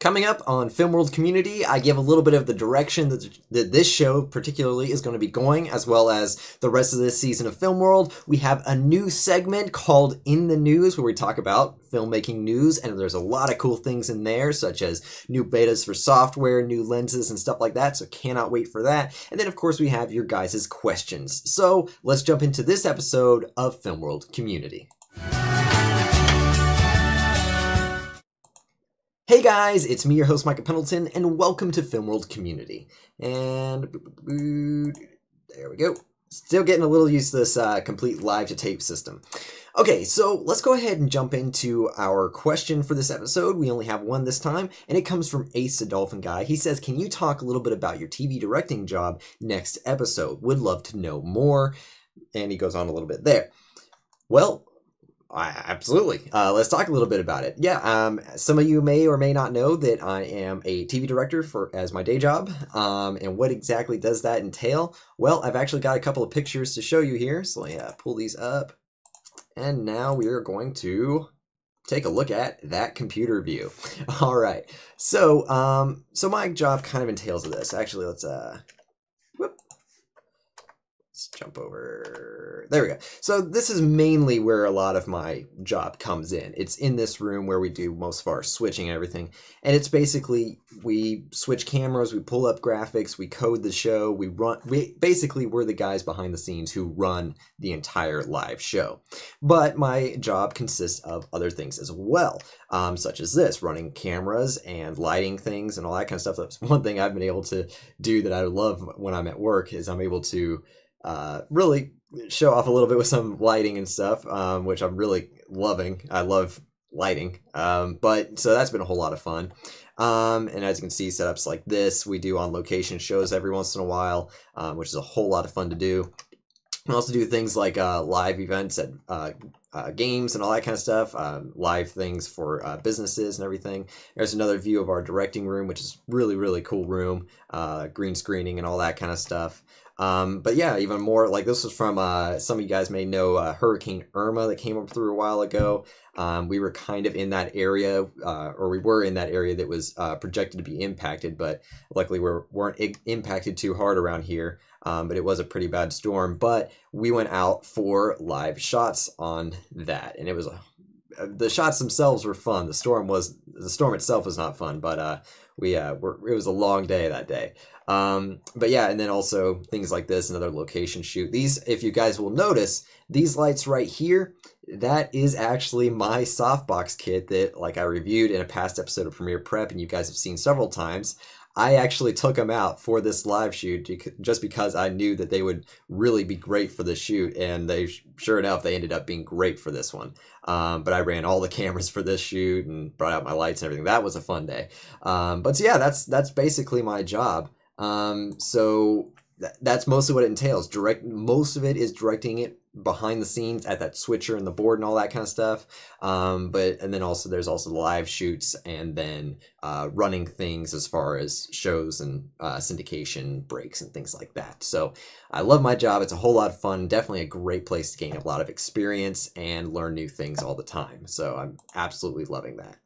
Coming up on Film World Community, I give a little bit of the direction that this show particularly is going to be going, as well as the rest of this season of Film World. We have a new segment called In the News, where we talk about filmmaking news, and there's a lot of cool things in there, such as new betas for software, new lenses, and stuff like that, so cannot wait for that. And then, of course, we have your guys' questions. So let's jump into this episode of Film World Community. Hey guys, it's me, your host, Micah Pendleton, and welcome to Film World Community. And there we go. Still getting a little used to this complete live-to-tape system. Okay, so let's go ahead and jump into our question for this episode. We only have one this time, and it comes from Ace the Dolphin Guy. He says, can you talk a little bit about your TV directing job next episode? Would love to know more. And he goes on a little bit there. Well, absolutely. Let's talk a little bit about it. Yeah, some of you may or may not know that I am a TV director as my day job. And what exactly does that entail? Well, I've actually got a couple of pictures to show you here. So let me pull these up. And now we are going to take a look at that computer view. All right. So, so my job kind of entails this. Actually, let's jump over. There we go. So this is mainly where a lot of my job comes in. It's in this room where we do most of our switching and everything. And it's basically, we switch cameras, we pull up graphics, we code the show, we're the guys behind the scenes who run the entire live show. But my job consists of other things as well, such as this, running cameras and lighting things and all that kind of stuff. That's one thing I've been able to do that I love when I'm at work, is I'm able to really show off a little bit with some lighting and stuff, which I'm really loving. I love lighting. But so that's been a whole lot of fun. And as you can see, setups like this, we do on location shows every once in a while, which is a whole lot of fun to do. We also do things like live events at games and all that kind of stuff, live things for businesses and everything. There's another view of our directing room, which is really, really cool room, green screening and all that kind of stuff. But yeah, even more, like this was from, some of you guys may know Hurricane Irma that came up through a while ago. We were kind of in that area, or we were in that area that was projected to be impacted, but luckily we weren't impacted too hard around here. But it was a pretty bad storm. But we went out for live shots on that, and it was the shots themselves were fun. The storm itself was not fun, but it was a long day that day. But yeah, and then also things like this, another location shoot. These, if you guys will notice, these lights right here, that is actually my softbox kit that, like, I reviewed in a past episode of Premiere Prep, and you guys have seen several times. I actually took them out for this live shoot just because I knew that they would really be great for the shoot, and they, sure enough, they ended up being great for this one. But I ran all the cameras for this shoot and brought out my lights and everything. That was a fun day. But so yeah, that's basically my job. So that's mostly what it entails. Most of it is directing it behind the scenes at that switcher and the board and all that kind of stuff. And then also there's also live shoots, and then running things as far as shows and syndication breaks and things like that. So I love my job. It's a whole lot of fun. Definitely a great place to gain a lot of experience and learn new things all the time. So I'm absolutely loving that.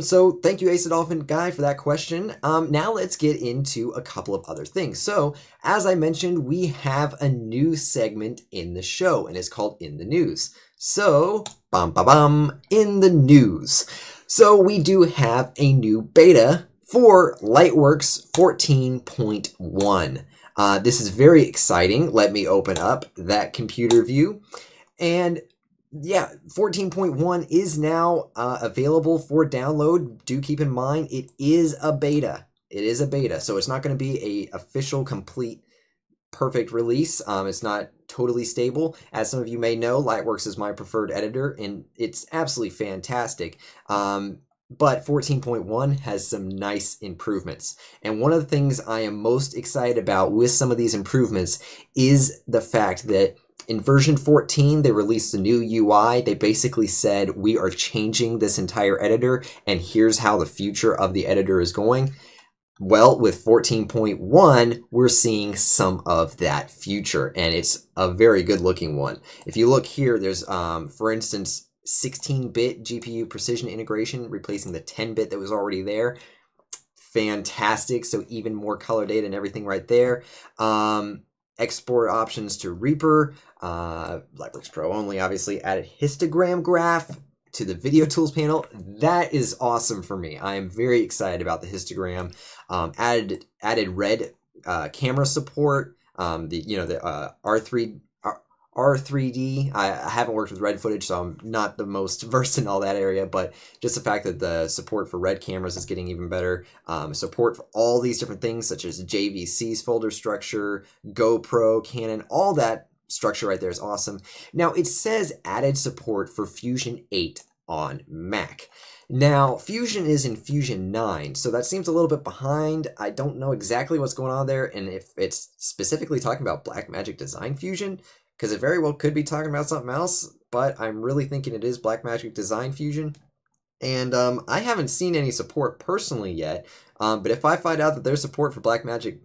So thank you, Ace the Dolphin Guy, for that question. Now let's get into a couple of other things. So as I mentioned, we have a new segment in the show, and it's called In the News. So, in the news. So we do have a new beta for Lightworks 14.1. This is very exciting. Let me open up that computer view. And yeah, 14.1 is now available for download. Do keep in mind, it is a beta. It is a beta, so it's not going to be a official, complete, perfect release. It's not totally stable. As some of you may know, Lightworks is my preferred editor, and it's absolutely fantastic. But 14.1 has some nice improvements. And one of the things I am most excited about with some of these improvements is the fact that in version 14, they released a new UI. They basically said, we are changing this entire editor, and here's how the future of the editor is going. Well, with 14.1, we're seeing some of that future, and it's a very good looking one. If you look here, there's, for instance, 16-bit GPU precision integration, replacing the 10-bit that was already there. Fantastic. So even more color data and everything right there. Export options to Reaper. Lightworks Pro only, obviously. Added histogram graph to the video tools panel. That is awesome for me. I am very excited about the histogram. Added red camera support. The R3D. I haven't worked with red footage, so I'm not the most versed in all that area, but just the fact that the support for red cameras is getting even better. Support for all these different things, such as JVC's folder structure, GoPro, Canon, all that structure right there is awesome. Now, it says added support for Fusion 8 on Mac. Now, Fusion is in Fusion 9, so that seems a little bit behind. I don't know exactly what's going on there, and if it's specifically talking about Blackmagic Design Fusion, because it very well could be talking about something else, but I'm really thinking it is Blackmagic Design Fusion. And I haven't seen any support personally yet, but if I find out that there's support for Blackmagic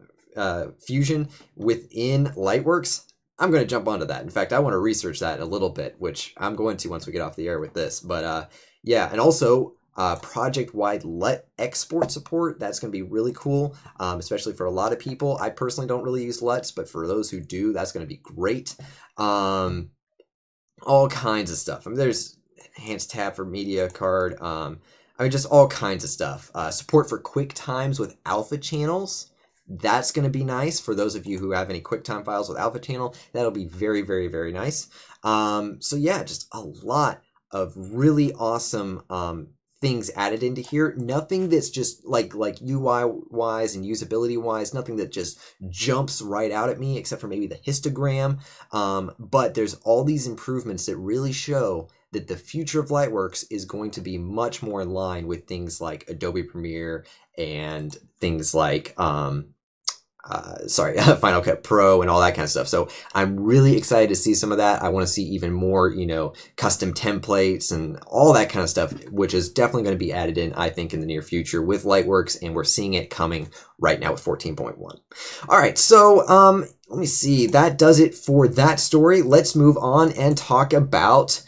Fusion within Lightworks, I'm going to jump onto that. In fact, I want to research that a little bit, which I'm going to once we get off the air with this. But yeah, and also project-wide LUT export support. That's going to be really cool, especially for a lot of people. I personally don't really use LUTs, but for those who do, that's going to be great. All kinds of stuff. I mean, there's enhanced tab for media card. I mean, just all kinds of stuff. Support for QuickTimes with alpha channels. That's going to be nice for those of you who have any QuickTime files with alpha channel. That'll be very, very, very nice. So yeah, just a lot of really awesome things added into here. Nothing that's just like UI wise and usability wise, nothing that just jumps right out at me except for maybe the histogram. But there's all these improvements that really show that the future of Lightworks is going to be much more in line with things like Adobe Premiere and things like Final Cut Pro and all that kind of stuff. So I'm really excited to see some of that. I want to see even more, custom templates and all that kind of stuff, which is definitely going to be added in, I think, in the near future with Lightworks, and we're seeing it coming right now with 14.1. All right, so let me see. That does it for that story. Let's move on and talk about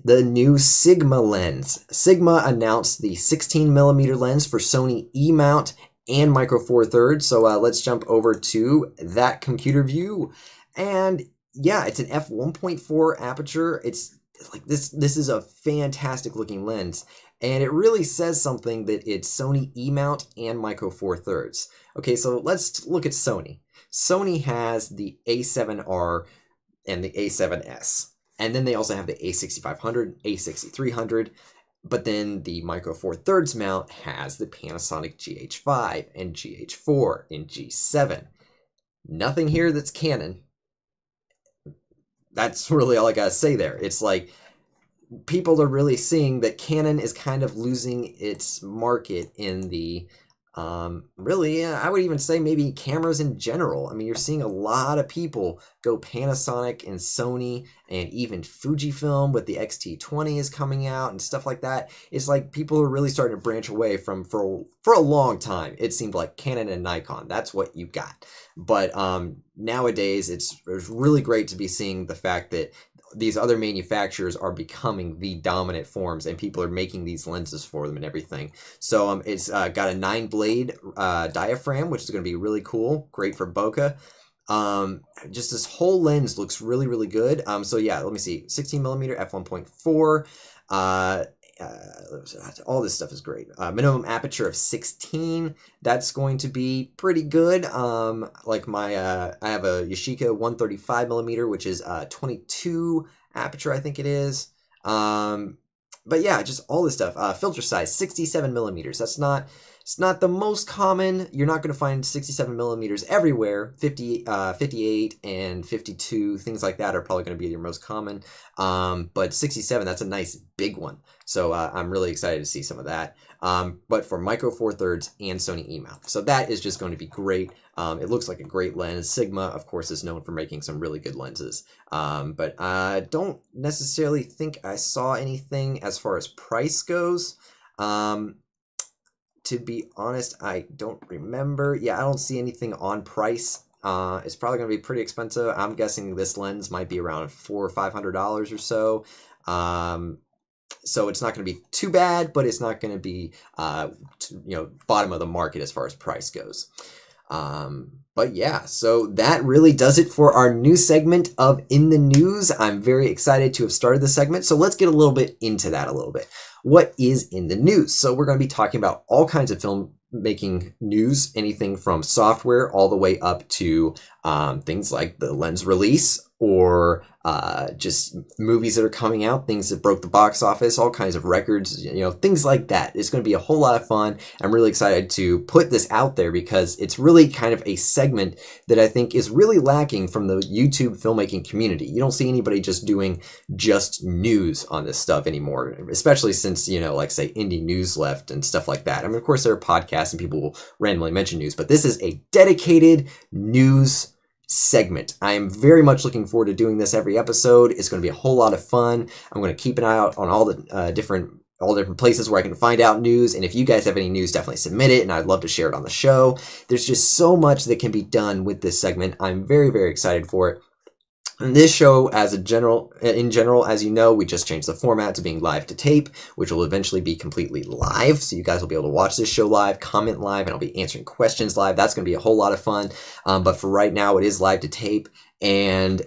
the new Sigma lens. Sigma announced the 16mm lens for Sony E-mount and Micro Four Thirds. So let's jump over to that computer view. And yeah, it's an f1.4 aperture. It's like this is a fantastic looking lens. And it really says something that it's Sony E-mount and Micro Four Thirds. Okay, so let's look at Sony. Sony has the A7R and the A7S. And then they also have the A6500, A6300. But then the Micro Four Thirds mount has the Panasonic GH5 and GH4 and G7. Nothing here that's Canon. That's really all I gotta say there. It's like people are really seeing that Canon is kind of losing its market in the really, I would even say maybe cameras in general. I mean, you're seeing a lot of people go Panasonic and Sony and even Fujifilm with the X-T20 is coming out and stuff like that. It's like people are really starting to branch away from, for a long time, it seemed like Canon and Nikon. That's what you got. But nowadays, it's really great to be seeing the fact that these other manufacturers are becoming the dominant forms, and people are making these lenses for them and everything. So it's got a 9-blade diaphragm, which is going to be really cool, great for bokeh. Just this whole lens looks really, really good. So yeah, let me see, 16mm f1.4. All this stuff is great. Minimum aperture of 16. That's going to be pretty good. Like I have a Yashica 135mm, which is 22 aperture, I think it is. But yeah, just all this stuff. Filter size 67mm. It's not the most common. You're not going to find 67mm everywhere. 58 and 52, things like that are probably going to be your most common. But 67, that's a nice big one. So I'm really excited to see some of that. But for Micro Four Thirds and Sony E-mount. So that is just going to be great. It looks like a great lens. Sigma, of course, is known for making some really good lenses. But I don't necessarily think I saw anything as far as price goes. To be honest, I don't remember. Yeah, I don't see anything on price. It's probably going to be pretty expensive. I'm guessing this lens might be around $400 or $500 or so. so it's not going to be too bad, but it's not going to be, bottom of the market as far as price goes. But yeah, so that really does it for our new segment of In the News. I'm very excited to have started the segment, so let's get a little bit into that a little bit. What is in the news? So we're going to be talking about all kinds of filmmaking news, anything from software all the way up to things like the lens release, or just movies that are coming out, things that broke the box office, all kinds of records, things like that. It's going to be a whole lot of fun. I'm really excited to put this out there because it's really kind of a segment that I think is really lacking from the YouTube filmmaking community. You don't see anybody just doing just news on this stuff anymore, especially since, like say Indie News left and stuff like that. I mean, of course there are podcasts and people will randomly mention news, but this is a dedicated news segment. I am very much looking forward to doing this every episode. It's going to be a whole lot of fun. I'm going to keep an eye out on all the different places where I can find out news. And if you guys have any news, definitely submit it, and I'd love to share it on the show. There's just so much that can be done with this segment. I'm very, very excited for it. And this show, in general, as you know, we just changed the format to being live to tape, which will eventually be completely live. So you guys will be able to watch this show live, comment live, and I'll be answering questions live. That's going to be a whole lot of fun. But for right now, it is live to tape, and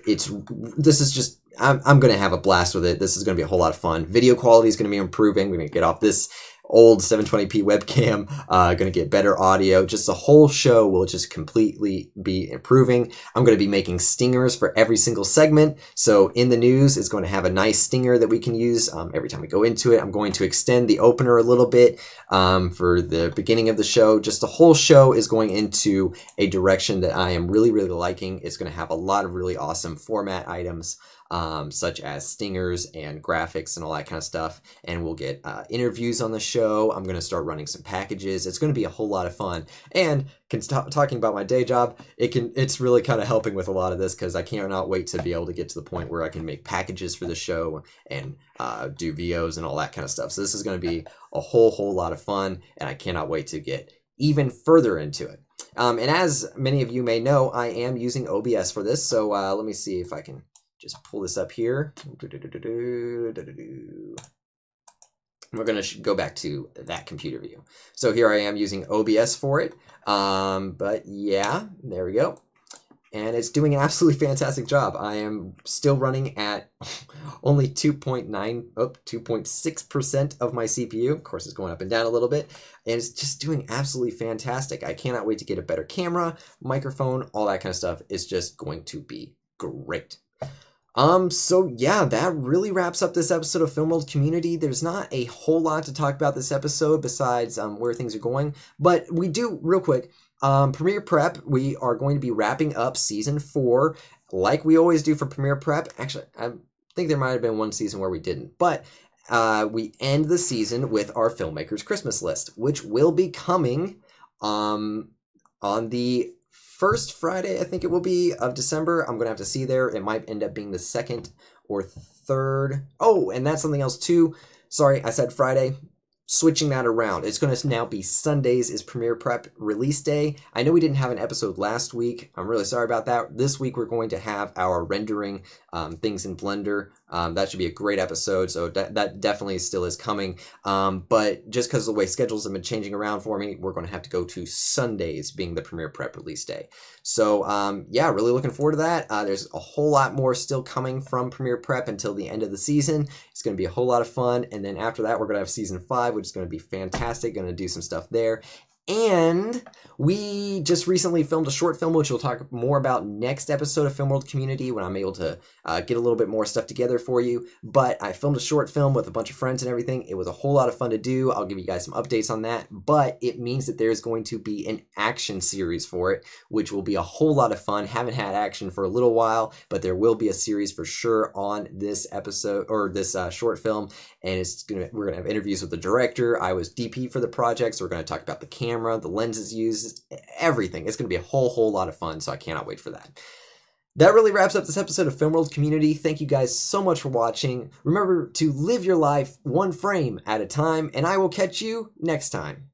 I'm going to have a blast with it. This is going to be a whole lot of fun. Video quality is going to be improving. We're going to get off this old 720p webcam, going to get better audio. Just the whole show will just completely be improving. I'm going to be making stingers for every single segment. So In the News is going to have a nice stinger that we can use every time we go into it. I'm going to extend the opener a little bit for the beginning of the show. Just the whole show is going into a direction that I am really, really liking. It's going to have a lot of really awesome format items, such as stingers and graphics and all that kind of stuff. And we'll get interviews on the show. I'm going to start running some packages. It's going to be a whole lot of fun. And talking about my day job, it's really kind of helping with a lot of this, because I cannot wait to be able to get to the point where I can make packages for the show and do VOs and all that kind of stuff. So this is going to be a whole lot of fun, and I cannot wait to get even further into it. And as many of you may know, I am using OBS for this. So let me see if I can just pull this up here. We're going to go back to that computer view. So here I am using OBS for it. But yeah, there we go. And it's doing an absolutely fantastic job. I am still running at only 2.6% of my CPU. Of course, it's going up and down a little bit. And it's just doing absolutely fantastic. I cannot wait to get a better camera, microphone, all that kind of stuff. It's just going to be great. So yeah, that really wraps up this episode of Film World Community. There's not a whole lot to talk about this episode besides where things are going, but we do, real quick, Premiere Prep, we are going to be wrapping up Season 4, like we always do for Premiere Prep. Actually, I think there might have been one season where we didn't, but we end the season with our Filmmakers Christmas list, which will be coming on the first Friday, I think it will be, of December. I'm going to have to see there. It might end up being the second or third. Oh, and that's something else too. Sorry, I said Friday. Switching that around. It's going to now be Sundays is Premiere Prep release day. I know we didn't have an episode last week. I'm really sorry about that. This week we're going to have our rendering things in Blender. That should be a great episode, so that definitely still is coming. But just because of the way schedules have been changing around for me, we're going to have to go to Sundays being the Premiere Prep release day. So yeah, really looking forward to that. There's a whole lot more still coming from Premiere Prep until the end of the season. It's going to be a whole lot of fun. And then after that, we're going to have Season 5, which is going to be fantastic. Going to do some stuff there. And we just recently filmed a short film, which we'll talk more about next episode of Film World Community when I'm able to get a little bit more stuff together for you. But I filmed a short film with a bunch of friends and everything. It was a whole lot of fun to do. I'll give you guys some updates on that. But it means that there's going to be an action series for it, which will be a whole lot of fun. Haven't had action for a little while, but there will be a series for sure on this episode, or this short film. And we're gonna have interviews with the director. I was DP for the project, so we're gonna talk about the camera, the lenses used, everything. It's gonna be a whole lot of fun, so I cannot wait for that. That really wraps up this episode of Film World Community. Thank you guys so much for watching. Remember to live your life one frame at a time, and I will catch you next time.